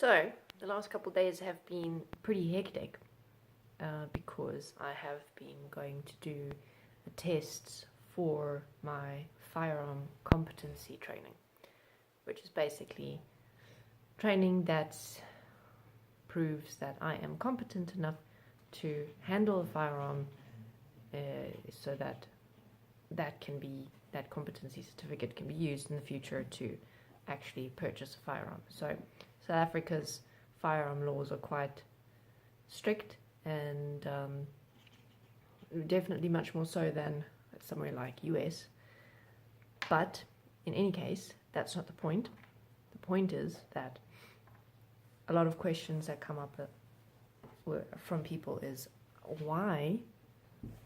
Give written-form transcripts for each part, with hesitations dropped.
So, the last couple of days have been pretty hectic because I have been going to do the tests for my firearm competency training, which is basically training that proves that I am competent enough to handle a firearm so that that competency certificate can be used in the future to actually purchase a firearm. So South Africa's firearm laws are quite strict and definitely much more so than somewhere like US. But in any case, that's not the point. The point is that a lot of questions that come up from people is, why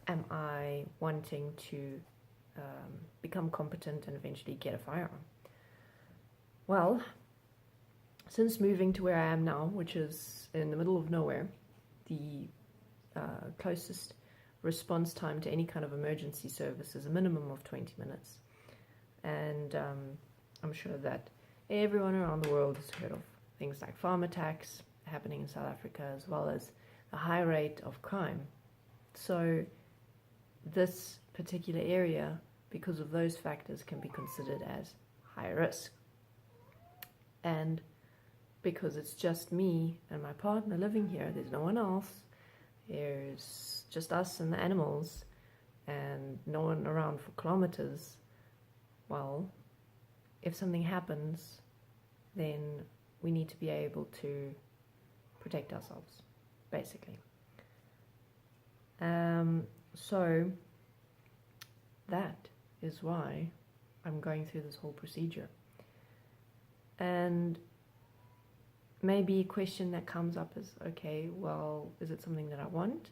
am I wanting to become competent and eventually get a firearm? Well, since moving to where I am now, which is in the middle of nowhere, the closest response time to any kind of emergency service is a minimum of 20 minutes. And I'm sure that everyone around the world has heard of things like farm attacks happening in South Africa, as well as a high rate of crime. So this particular area, because of those factors, can be considered as high risk. And because it's just me and my partner living here, there's no one else, there's just us and the animals, and no one around for kilometers, well, if something happens, then we need to be able to protect ourselves, basically. So that is why I'm going through this whole procedure. And maybe a question that comes up is, okay, well, is it something that I want?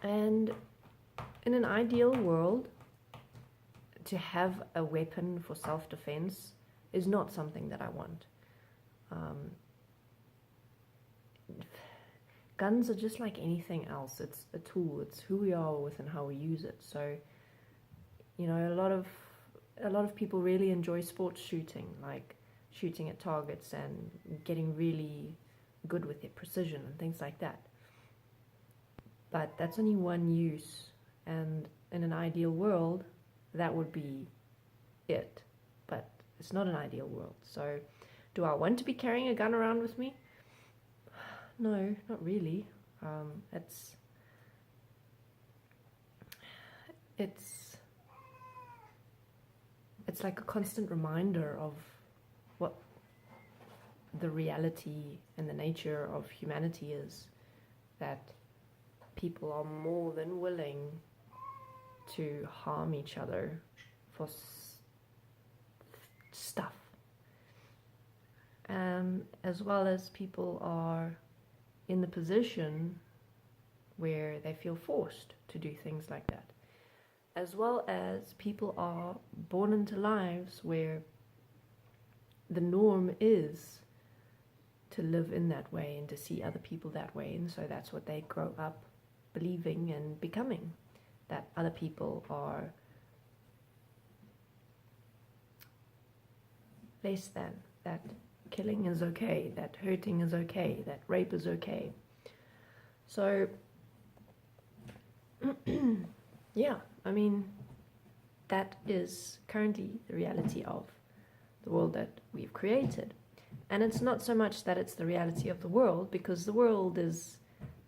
And in an ideal world, to have a weapon for self-defense is not something that I want. Guns are just like anything else. It's a tool. It's who we are with and how we use it. So, you know, a lot of people really enjoy sports shooting, like shooting at targets and getting really good with their precision and things like that. But that's only one use, and in an ideal world, that would be it. But it's not an ideal world. So, do I want to be carrying a gun around with me? No, not really. It's like a constant reminder of what the reality and the nature of humanity is, that people are more than willing to harm each other for stuff, as well as people are in the position where they feel forced to do things like that, as well as people are born into lives where the norm is to live in that way and to see other people that way, and so that's what they grow up believing and becoming, that other people are less than, that killing is okay, that hurting is okay, that rape is okay. So yeah, I mean, that is currently the reality of the world that we've created. And it's not so much that it's the reality of the world, because the world is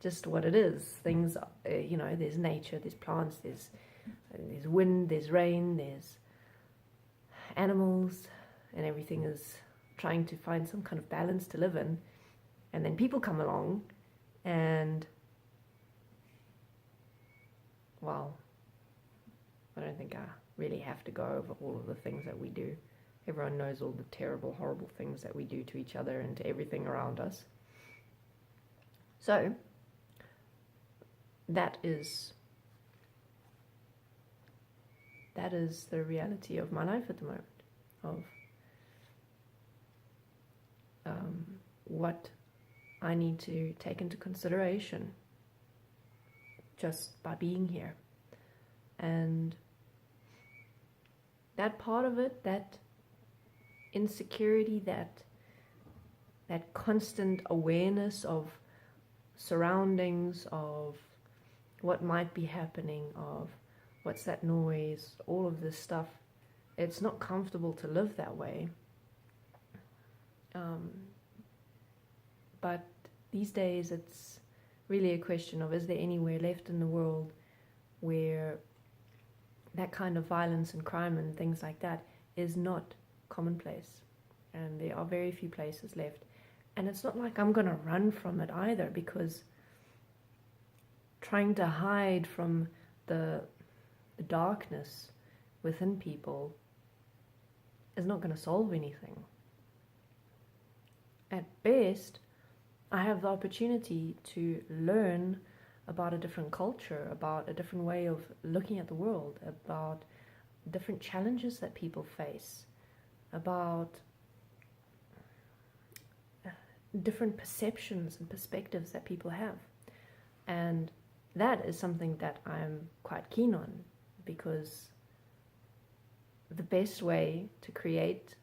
just what it is. Things, you know, there's nature, there's plants, there's wind, there's rain, there's animals, and everything is trying to find some kind of balance to live in. And then people come along and, well, I don't think I really have to go over all of the things that we do. Everyone knows all the terrible, horrible things that we do to each other and to everything around us. So, that is the reality of my life at the moment, of what I need to take into consideration just by being here. And that part of it, that insecurity, that that constant awareness of surroundings, of what might be happening, of what's that noise, all of this stuff. It's not comfortable to live that way. But these days it's really a question of, is there anywhere left in the world where that kind of violence and crime and things like that is not commonplace? And there are very few places left. And it's not like I'm going to run from it either, because trying to hide from the darkness within people is not going to solve anything. At best, I have the opportunity to learn about a different culture, about a different way of looking at the world, about different challenges that people face, about different perceptions and perspectives that people have. And that is something that I'm quite keen on, because the best way to create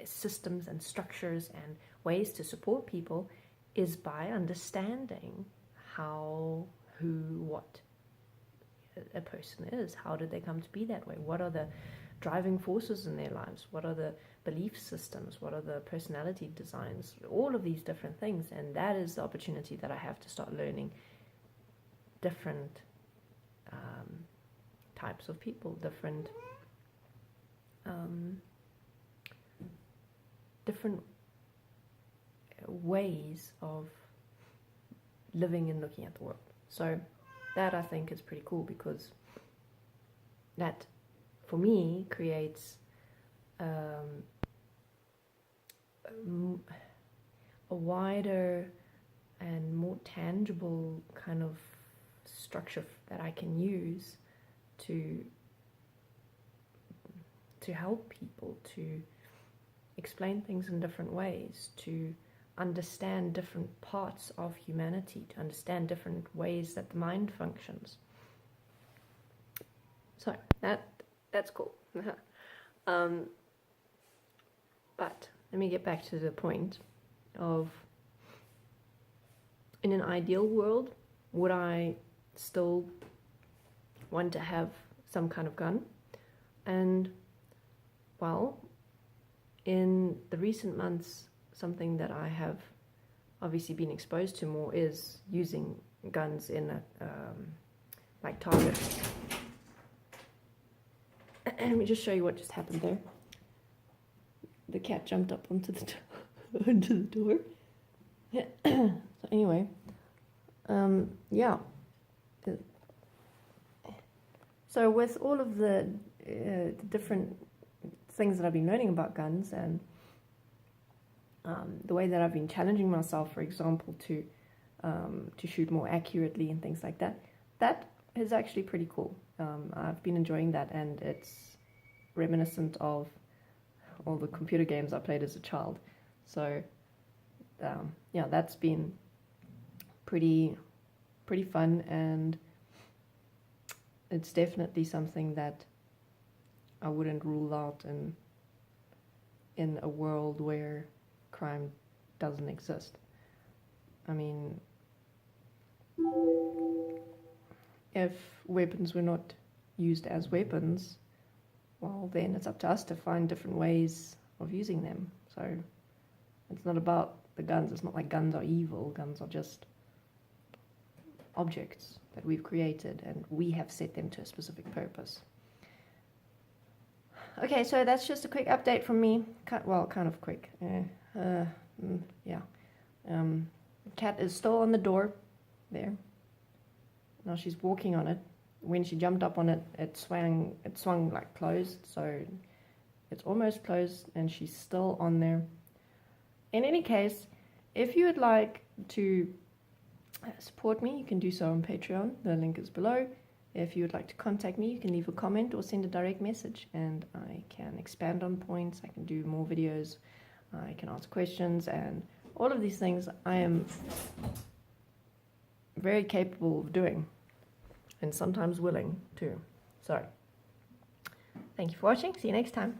systems and structures and ways to support people is by understanding how, who, what a person is. How did they come to be that way? What are the driving forces in their lives? What are the belief systems? What are the personality designs? All of these different things. And that is the opportunity that I have to start learning different types of people, different ways of living and looking at the world. So that, I think, is pretty cool, because that for me creates a wider and more tangible kind of structure that I can use to help people, to explain things in different ways, to understand different parts of humanity, to understand different ways that the mind functions. So that's cool. But let me get back to the point of, in an ideal world, would I still want to have some kind of gun? And well, in the recent months, something that I have obviously been exposed to more is using guns in a like target. Let me just show you what just happened there. The cat jumped up onto the onto the door. So anyway, yeah. So with all of the different things that I've been learning about guns, and the way that I've been challenging myself, for example, to shoot more accurately and things like that, that is actually pretty cool. I've been enjoying that, and it's reminiscent of all the computer games I played as a child. So yeah, that's been pretty fun, and it's definitely something that I wouldn't rule out in a world where crime doesn't exist. I mean, if weapons were not used as weapons, well, then it's up to us to find different ways of using them. So it's not about the guns. It's not like guns are evil. Guns are just objects that we've created, and we have set them to a specific purpose. Okay, so that's just a quick update from me. Well, kind of quick. Yeah. Cat is still on the door there. Now she's walking on it. When she jumped up on it, it swung like closed, so it's almost closed, and she's still on there. In any case, if you would like to support me, you can do so on Patreon. The link is below. If you would like to contact me, you can leave a comment or send a direct message, and I can expand on points. I can do more videos. I can ask questions, and all of these things I am very capable of doing, and sometimes willing to. So, thank you for watching. See you next time.